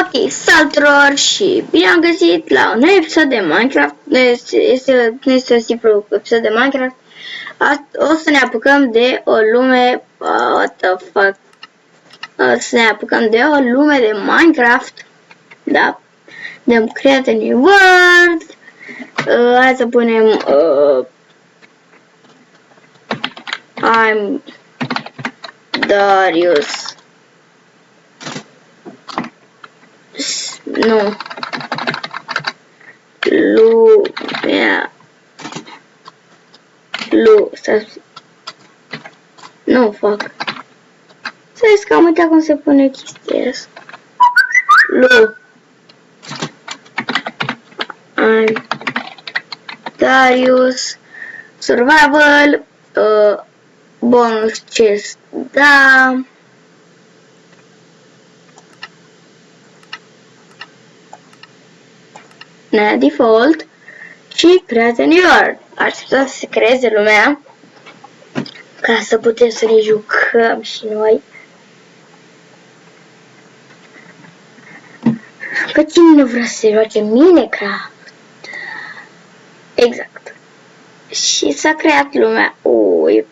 Ok, salutări și bine am găsit la un nou episod de Minecraft. Nu este un simplu episod de Minecraft. O să ne apucăm de o lume... what the fuck? O să ne apucăm de o lume de Minecraft. Da. Dăm create a new world. Hai să punem... I'm Darius. Nu. Lumea. Nu fac. Să vezi că am uitat cum se pune chestia asta. I'm Darius. Survival. Bonus chest. Da. Default și create a new world. Ar putea să se creeze lumea ca să putem să ne jucăm și noi. Că cine nu vrea să se joace Minecraft? Exact. Și s-a creat lumea. Ui.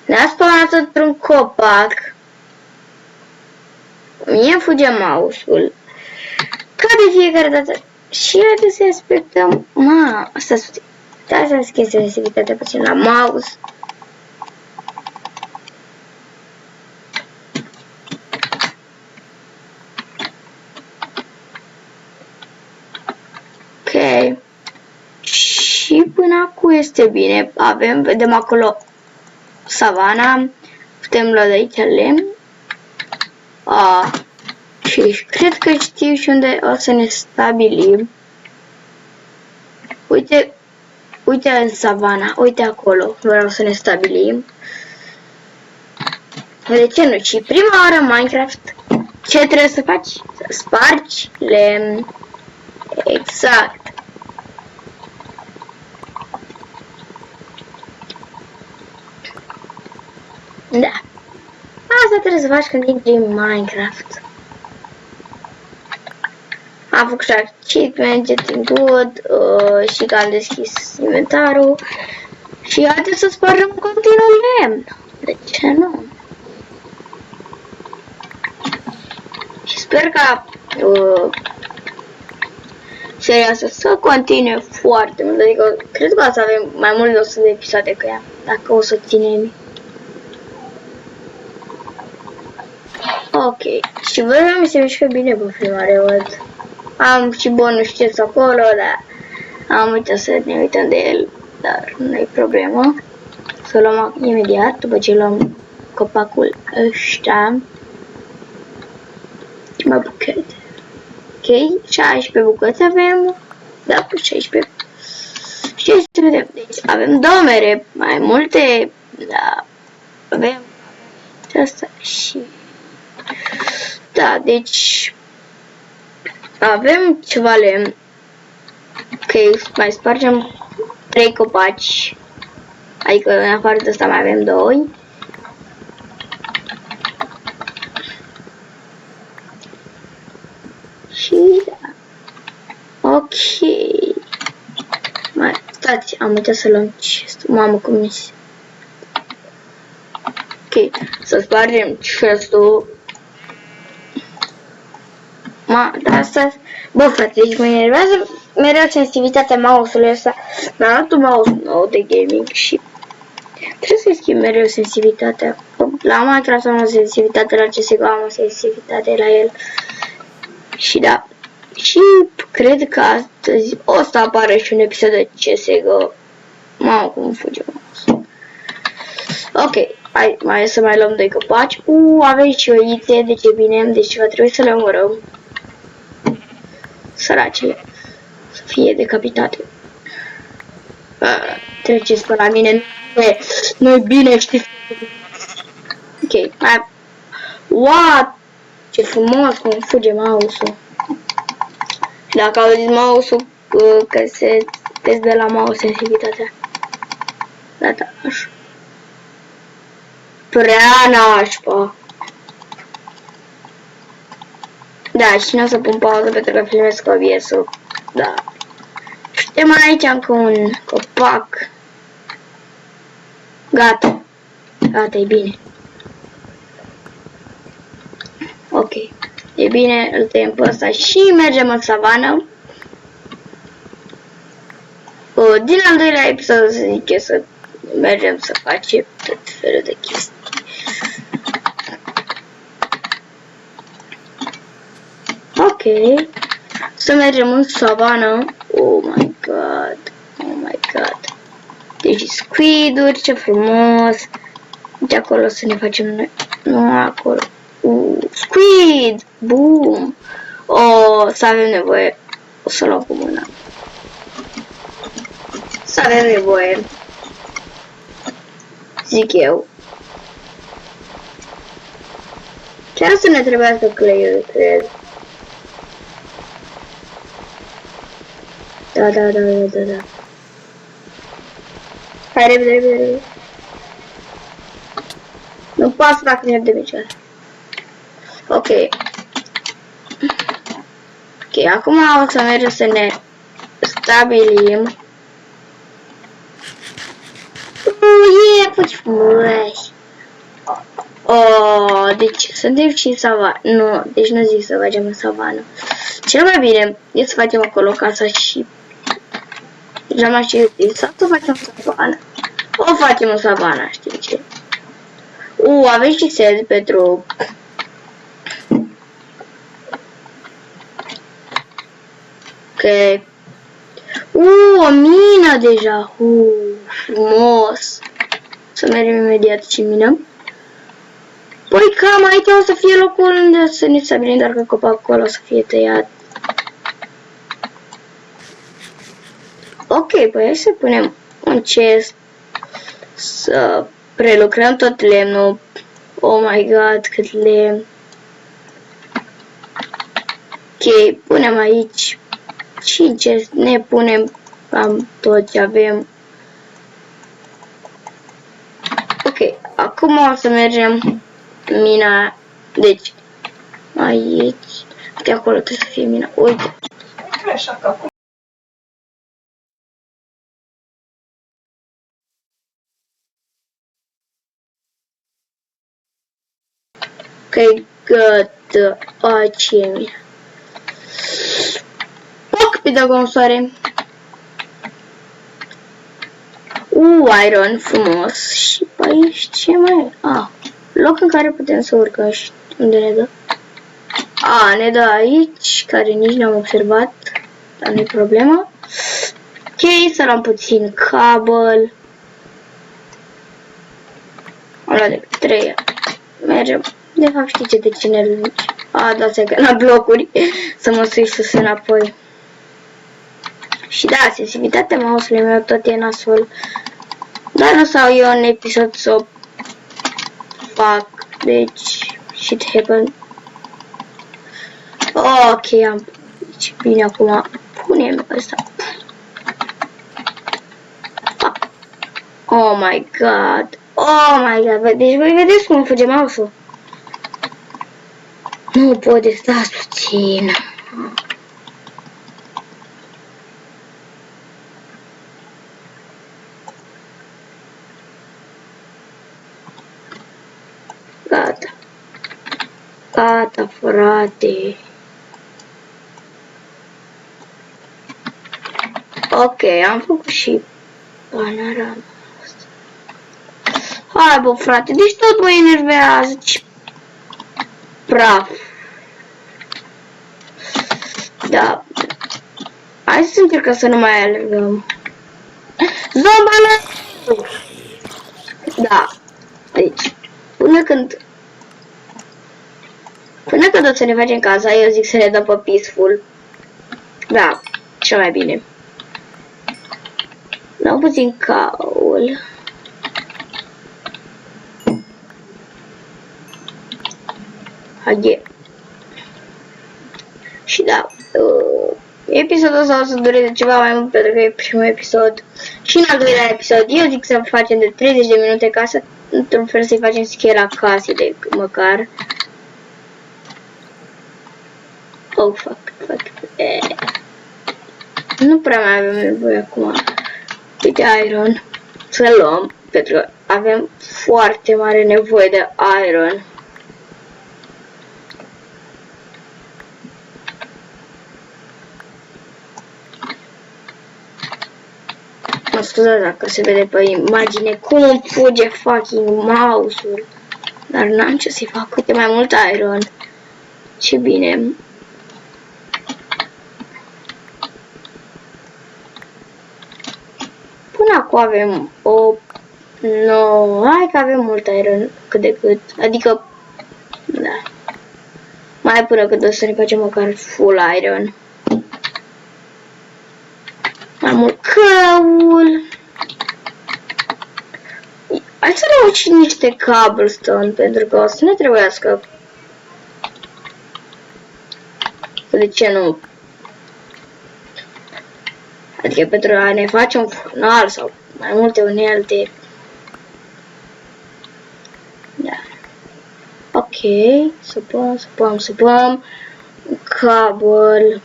Ne-a spawnat într-un copac. Mie îmi fuge mouse-ul. Ca de fiecare dată. Și haideți să respectăm... asta s-a da, să schimb sensibilitatea puțin la mouse. Ok. Și până acum este bine. Vedem acolo savana. Putem lua de aici lemn. Și cred că știu și unde o să ne stabilim. Uite în savana, uite acolo, vreau să ne stabilim. De ce nu? Și prima oară Minecraft, ce trebuie să faci? Să spargi lemn. Exact. Da. Asta trebuie să faci când intri în Minecraft. Am făcut și achievement, getting good, și că am deschis inventarul. Și haideți să spargem în continuu lemn. De ce nu? Și sper ca seria asta să continue foarte mult. Adică cred că o să avem mai mult de 100 de episoade cu ea, dacă o să ținem. Ok. Și văd mi se mișcă bine pe prima văd. Am și bonus chest acolo, dar am uitat să ne uităm de el, dar nu-i problemă. Să luăm imediat, după ce luăm copacul ăsta. Mă bucăți. Ok, 16 bucăți avem. Da, 16. Și să vedem. Deci avem două mere, mai multe, da, avem asta și... Da, deci... Avem ceva lemn. Ok, mai spargem 3 copaci. Adică în afară de asta mai avem 2. Și da. Ok. Mai stați, am uitat să luăm chest. Mamă, cum e. Ok, să spargem chest-ul. Da, asta... Bă, frate, deci mă enervează mereu sensibilitatea mouse-ului ăsta. Mi-am luat un mouse nou de gaming și trebuie să-i schimb mereu sensibilitatea. La Minecraft am o sensibilitate, la CSGO am o sensibilitate la el. Și da. Și cred că astăzi o să apară și un episod de CSGO. Mamă, cum fuge mouse. Ok, hai să mai luăm 2 copaci. Avem și oițe, deci e bine, deci va trebui să le omorăm. Săracele. Să fie decapitate. Treceți pe la mine. Nu-i bine, știți? Ok, hai. What? Ce frumos cum fuge mouse-ul. Și dacă auziți mouse-ul, că se de la mouse sensibilitatea. Da, așa. Prea nașpa. Da, și nu o să pun pauză pentru că filmez cu OBS-ul. Da. Suntem aici încă un copac. Gata. Gata, e bine. Ok. E bine, îl tăiem pe ăsta și mergem în savană. Din al doilea episod se zice să mergem să facem tot felul de chestii. Ok. Să mergem în savană. Oh my god. Oh my god. Deci squid-uri, ce frumos. De acolo să ne facem noi. Nu acolo. Squid! Boom! Să avem nevoie. O să luăm cu mâna. Să avem nevoie. Zic eu. Chiar să ne trebuiască cleiul, cred. Da. Hai, repede. Nu pasă dacă ne de mici. Ok. Ok, acum o să mergem să ne stabilim. Puci frumos. Deci suntem și în savană. Nu, deci nu zic să facem în savană. Cel mai bine e să facem acolo casa și deja m-aș ști sau să facem în savană. O facem în savană, știi ce? Avem și sed pentru... Ok. O mină deja. Frumos. Să mergem imediat și minăm. Păi cam aici o să fie locul unde să ne stabilim, dar că copacul acolo o să fie tăiat. Ok, păi hai să punem un chest. Să prelucrăm tot lemnul. Oh my god, cât lemn. Ok, punem aici 5 chest, ne punem cam tot ce avem. Ok, acum o să mergem mina, deci aici, de acolo trebuie să fie mina, uite. Așa că acum. Ok, gata, aici e mina. Poc pe de soare. Iron, frumos. Și pe aici ce mai e? Loc în care putem să urcăm și unde ne dă? Ne dă aici, care nici n-am observat, dar nu-i problemă. Ok, să luăm puțin cabel. Am luat de 3. Mergem. De fapt știi de ce ne luăm? Da, se la blocuri. Să mă sui sus înapoi. Și da, sensibilitatea mouse-ului meu tot e nasol. Dar nu sau eu în episod să o fac. Deci, shit happen. Ok, am. Deci, bine, acum punem ăsta. Oh my god. Deci voi vedeți cum fuge mouse-ul. Nu pot de stați puțin. Gata, frate. Ok, am făcut și panorama asta. Hai, bă, frate, deci tot mă enervează. Praf. Da. Hai să încercăm să nu mai alergăm. Zombală! Da. Deci, până când o să ne facem casa, eu zic să ne dăm pe peaceful. Da, cel mai bine. Dau puțin caul. Hai. Și da, episodul ăsta o să dureze ceva mai mult pentru că e primul episod. Și în al doilea episod, eu zic să facem de 30 de minute ca să, într-un fel, să-i facem schela casei de măcar. Oh, fuck. Nu prea mai avem nevoie acum. Uite, iron. Să luăm, pentru că avem foarte mare nevoie de iron. Mă scuzați dacă se vede pe imagine cum îmi fuge fucking mouse-ul. Dar n-am ce să-i fac, uite mai mult iron. Ce bine. Până acum avem o... No, hai că avem mult iron cât de cât. Adică... Da. Mai până când o să ne facem măcar full iron. Mai mult căul. Hai să luăm și niște cobblestone, pentru că o să ne trebuiască. De ce nu? Adică pentru a ne face un furnal sau mai multe unelte. Da. Ok, supăm. Cobble.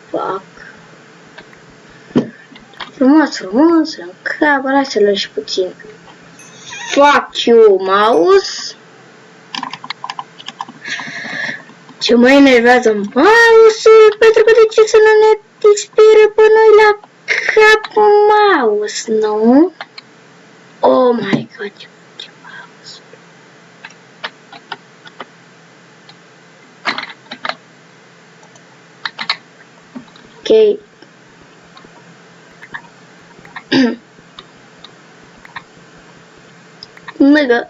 Fuck. Frumos, în cobble, hai să luăm și puțin. Fuck you, mouse. Ce mă enervează mouse-ul, pentru că de ce să nu ne dispire pe noi la cap mouse, nu? Oh my god, ce mouse. Ok. Mega.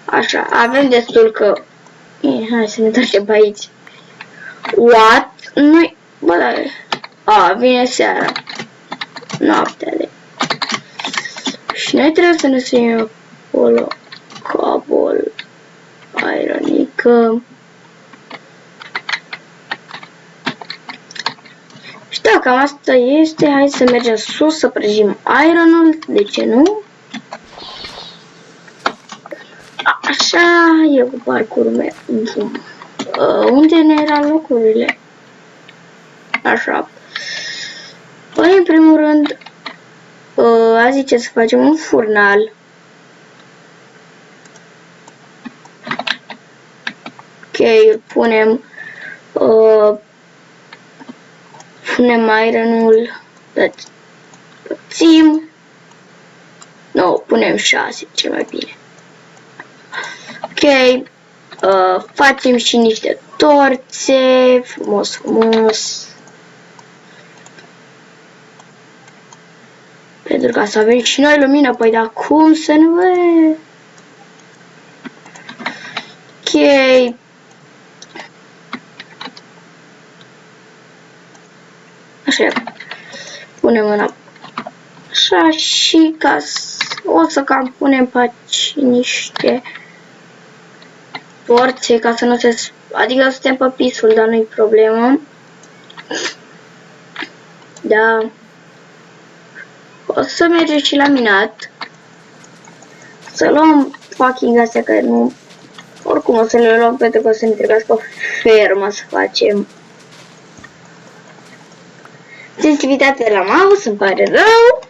Așa, avem destul că... hai să ne întoarcem pe aici. What? Noi... Bă, da... vine seara. Noaptea de... Și noi trebuie să ne suim acolo. Cobble. Ironică. Și da, cam asta este. Hai să mergem sus să prăjim ironul. De ce nu? Așa e cu parcurul meu. Unde ne erau locurile? Așa. Păi, în primul rând, a zice să facem un furnal. Ok, îl punem. Punem ironul. Țim. Nu, punem 6, cel mai bine. Ok, facem și niște torțe, frumos. Pentru ca să avem și noi lumină, păi da, cum să nu vede? Ok. Așa, punem mâna. Așa și ca o să cam punem pe aici niște torțe ca să nu se... Adică suntem pe pisul, dar nu-i problemă. Da. O să mergem și la minat. Să luăm fucking astea care nu... Oricum o să le luăm pentru că o să ne trebuiască o fermă să facem. Sensibilitatea la mouse, îmi pare rău.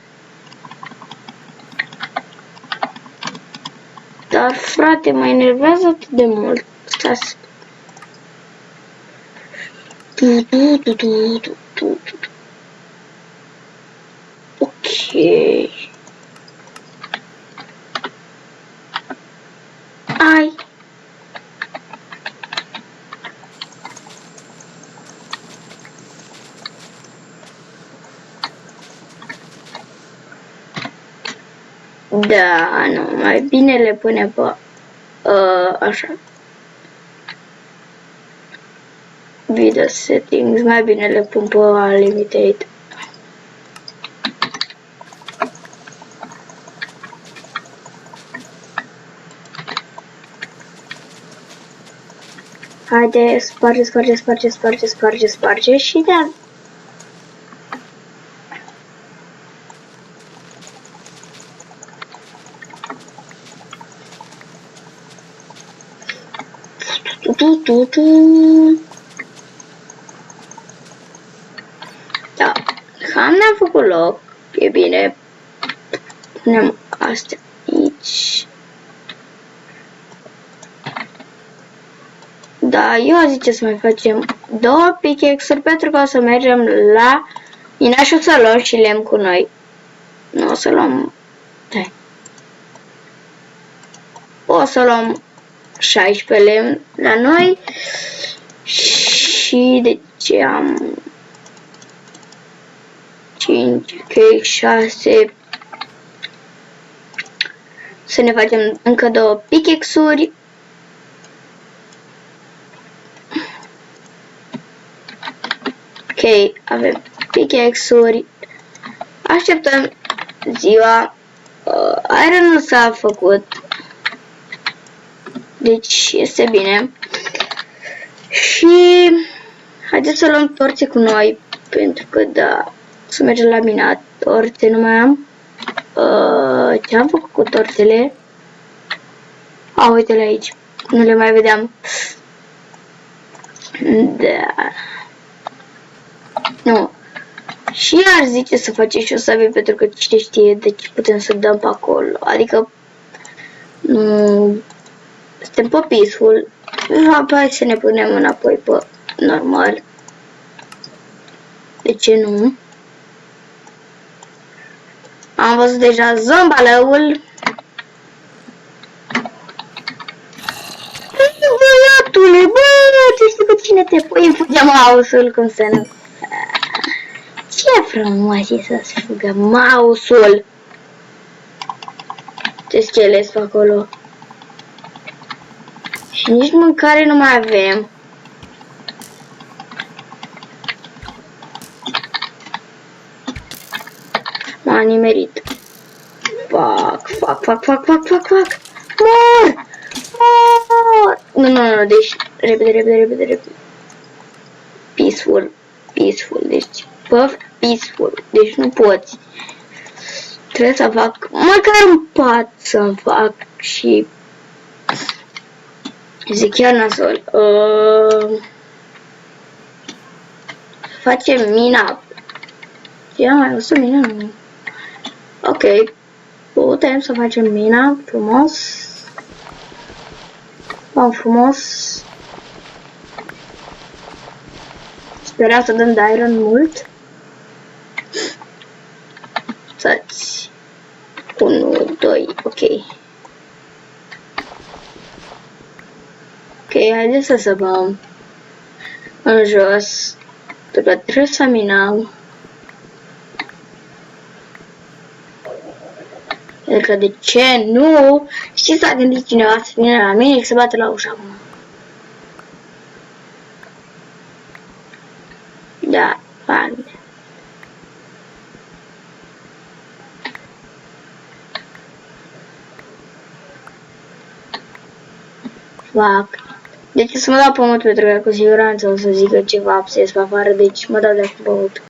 Dar frate, mă enervează atât de mult. Stați. Ok. Ai. Da, nu, mai bine le punem pe așa. Video settings, mai bine le pun pe unlimited. Haide, sparge și da. Da, ne-am făcut loc. E bine. Punem astea aici. Da, eu zice să mai facem 2 pickaxe-uri pentru că o să mergem la mina și o să luăm și lemn cu noi. Nu o să luăm... Hai. O să luăm 16 lemn la noi și de ce am 5, ok, 6. Să ne facem încă 2 pickaxe-uri. Ok, avem pickaxe-uri. Așteptăm ziua. Iron-ul s-a făcut. Deci este bine. Și haideți să luăm torțe cu noi. Pentru că da, să mergem la mina. Torțe nu mai am. Ce am făcut cu torțele? Uite-le aici. Nu le mai vedeam. Da. Nu. Și ar zice să facem și o să avem, pentru că cine știe, deci putem să dăm pe acolo. Adică nu suntem pe peaceful. Hai să ne punem înapoi pe normal. De ce nu? Am văzut deja zombalăul. Băiatule, bă, tu știi cu cine te pui în fugea mouse-ul, cum să nu... Ce frumos e să-ți fugă mouse-ul! Ce scheles pe acolo. Și nici mâncare nu mai avem. M-a nimerit. Fac. Mor! Nu, deci repede. Peaceful, deci peaceful, deci nu poți. Trebuie să fac măcar un pat să-mi fac și zic chiar nasol. Facem mina. Ia mai o să mina, nu. Ok. Putem să facem mina frumos. Frumos. Sperăm să dăm de iron mult. Stați. 1, 2, ok. Ok, haideți să săpăm în jos. Pentru că trebuie să minăm. Pentru că de ce nu? Și s-a gândit cineva să vină la mine și să bată la ușa acum. Da, bine. Fac. Deci să mă dau pământ pentru că cu siguranță o să zică ceva abses pe afară, deci mă dau de pământ.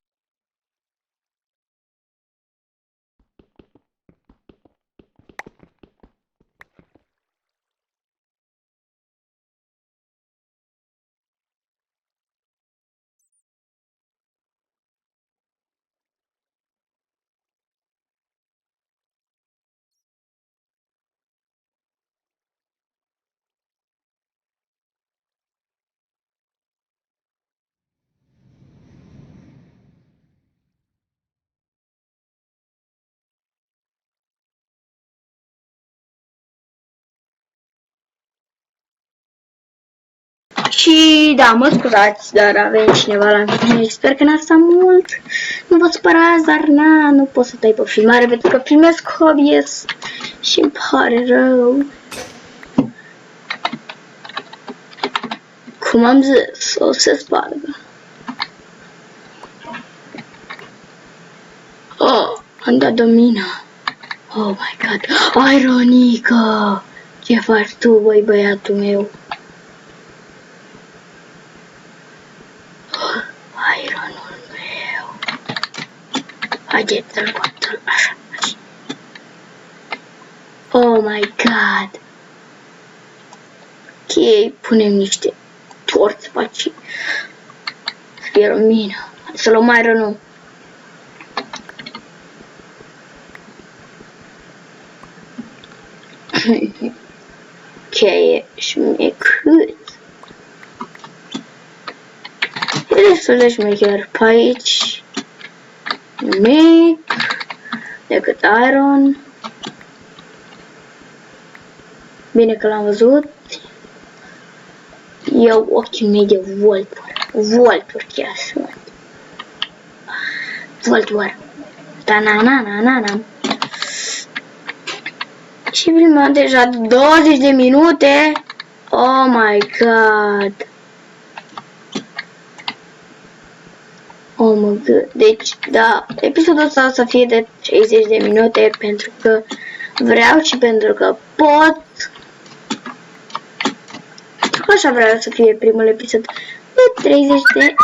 Și da, mă scuzați, dar avem cineva la mine. Sper că n-a stat mult. Nu vă spărați, dar na, nu pot să dai pe filmare pentru că primesc hobbies și îmi pare rău. Cum am zis, o să se spargă. Oh, am dat de mină. Oh my god. Ironica! Ce faci tu, băi, băiatul meu? Ironul meu. Haideți să-l control așa. Oh my god. Ok. punem niște torți pe aici. Să fie lumină. Să luăm iron-ul. Cheie șmecut. E destul de șmecher pe aici. Nimic decât iron. Bine că l-am văzut. Eu ochii mei de Volturi chiar sunt. Volturi. Ta-na-na-na-na-na. Și primim deja 20 de minute. Oh my god. Oh my god. Deci, da, episodul ăsta o să fie de 30 de minute pentru că vreau și pentru că pot. Așa vreau să fie primul episod de 30 de...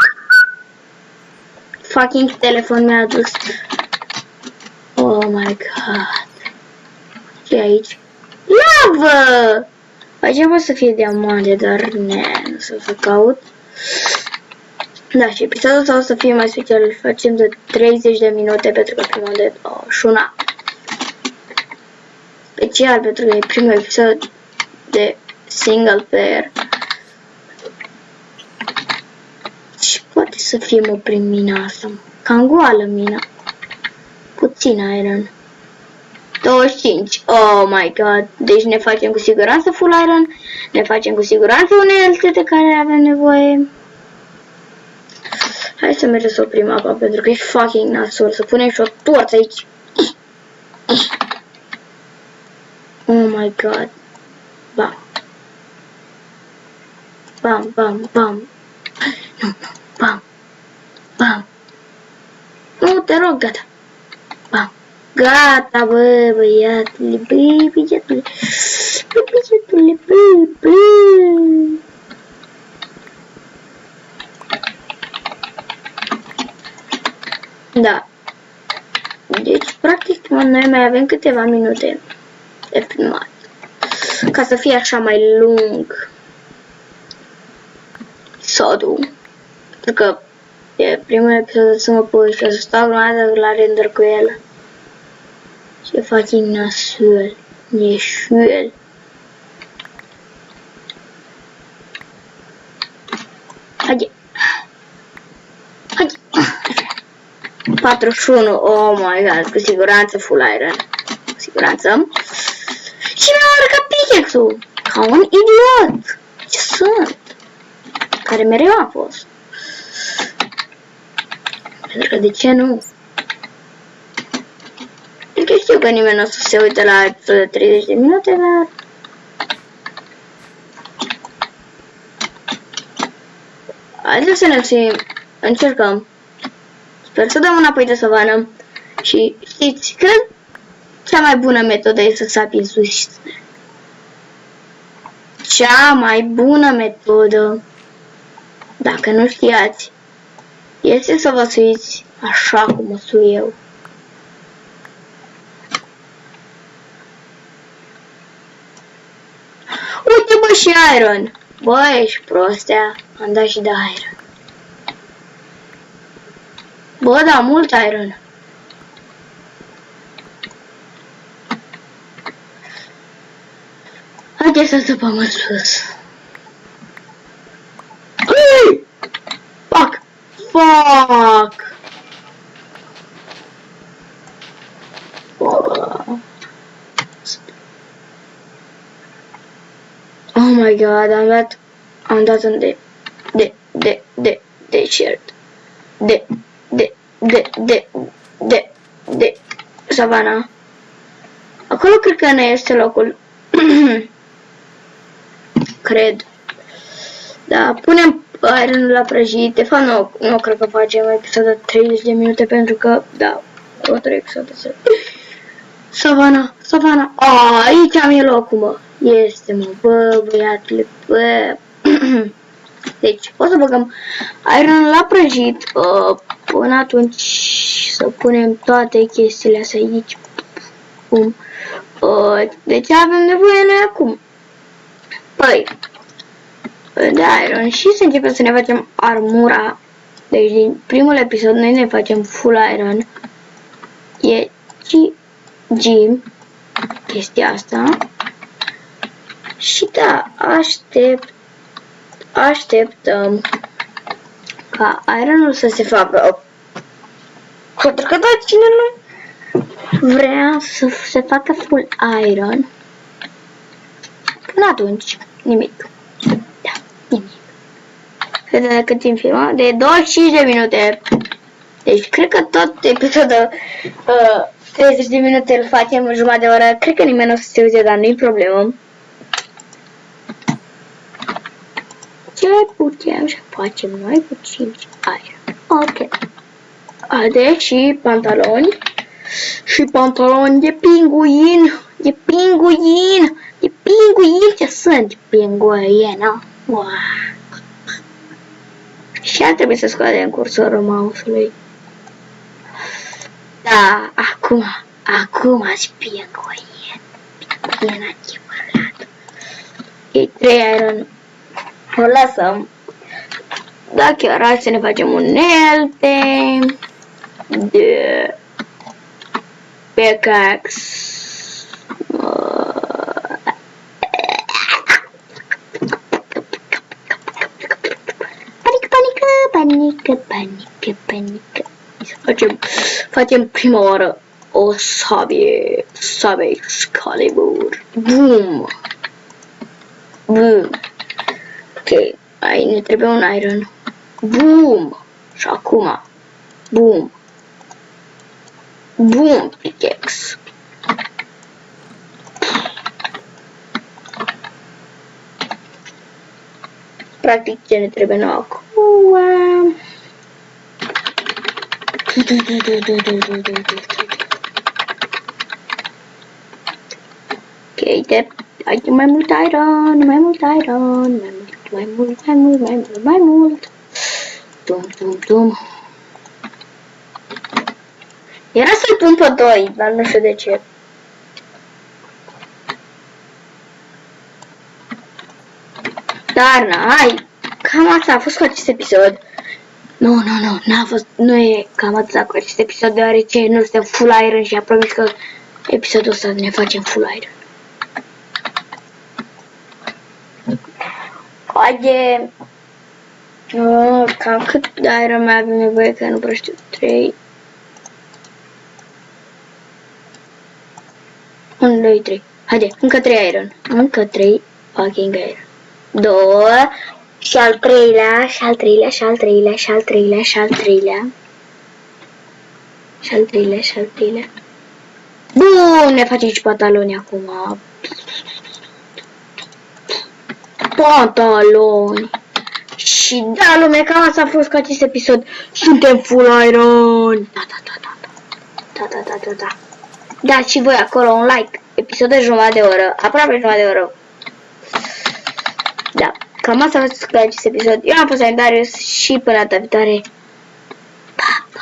Fucking telefon mi-a adus. Oh my god. Ce aici? Lavă! Aici poate să fie diamante, dar nu să caut. Da, și episodul ăsta o să fie mai special. Îl facem de 30 de minute pentru că primul de... și una. Special pentru că e primul episod de single player. Și poate să fie mă prin mina asta. Cam goală mina. Puțin iron. 25. Oh my god. Deci ne facem cu siguranță full iron. Ne facem cu siguranță unelte de care avem nevoie. Hai să mergem să oprim apa pentru că e fucking nasol. Să punem și o torță aici. Oh my god. Bam. Bam, bam, bam. Nu, bam. Bam. Nu, te rog, gata. Bam. Gata, bă, băiatule, băiatule. Băiatule, bă. Da. Deci, practic, noi mai avem câteva minute de filmat. Ca să fie așa mai lung episodul. Pentru că e primul episod să mă pui și o să stau grămadă la render cu el. Și e fucking nasul. E șuel. Haide. Haide. 41. Oh my god. Cu siguranță full iron. Cu siguranță. Și mi-a arătat pickaxe-ul. Ca un idiot. Ce sunt? Care mereu a fost. Pentru că de ce nu? Pentru că știu că nimeni nu o să se uite la episod de 30 de minute, dar... Haideți să ne încercăm. Sper să dăm înapoi de savană. Și știți, cred cea mai bună metodă e să sapi în sus. Cea mai bună metodă, dacă nu știați, este să vă suiți așa cum mă sui eu. Uite bă și iron. Bă, ești prostea. Am dat și de iron. Bă, da, mult iron. Haideți să săpăm în sus. Fuck! Fuck! Oh my god, am dat un desert. De savana. Acolo cred că ne este locul. Cred. Da, punem iron la prăjit. De fapt, nu cred că facem episod de 30 de minute pentru că, da, următorul episod de savana. Aici am e locul, mă. Este, mă, bă, băiatule, bă. Deci, o să băgăm iron la prăjit. Până atunci să punem toate chestiile astea aici. Deci avem nevoie noi acum. Păi, de iron și să începem să ne facem armura. Deci din primul episod noi ne facem full iron. E G chestia asta. Și da, așteptăm ca ironul să se facă. Pentru că da, cine nu vrea să se facă full iron, până atunci nimic. Da, nimic. Vedem de cât timp filmăm? De 25 de minute. Deci cred că tot episodul 30 de minute îl facem în jumătate de oră. Cred că nimeni nu o să se uite, dar nu-i problemă. Ce putem să facem noi cu 5 iron? Ok. Ade și pantaloni. Și pantaloni de pinguin. De pinguin. De pinguin. Ce sunt? Pinguină. Wow. Și ar trebui să scoatem cursorul mouse-ului. Da, acum-și pinguin. Pinguin adevărat. E 3 iron. O lăsăm. Da, chiar hai să ne facem unelte de pickaxe. Panică. Facem prima oară o sabie Excalibur. Boom. Ok, aici ne trebuie un iron. Boom. Și acum. Boom. Pickaxe. Practic ce ne trebuie nou acum. Ok, hai mai mult iron. Mai mult. Tum. Era să-l pun pe 2, dar nu știu de ce. Dar hai, cam asta a fost cu acest episod. Nu e cam atât cu acest episod, deoarece nu suntem full iron și am promis că episodul ăsta ne facem full iron. Haide! Cam cât de iron mai avem nevoie, că nu prea știu, 3. 1, 2, 3. Haide, încă 3 iron. Încă 3 fucking iron. 2. Și al treilea. Bun, ne facem și pantaloni acum. Pantaloni. Și da, lume, cam asta a fost cu acest episod. Suntem full iron. Da. Dați și voi acolo un like. Episod de jumătate de oră. Aproape jumătate de oră. Da. Cam asta a fost cu acest episod. Eu am fost Darius și până data viitoare. Pa, pa!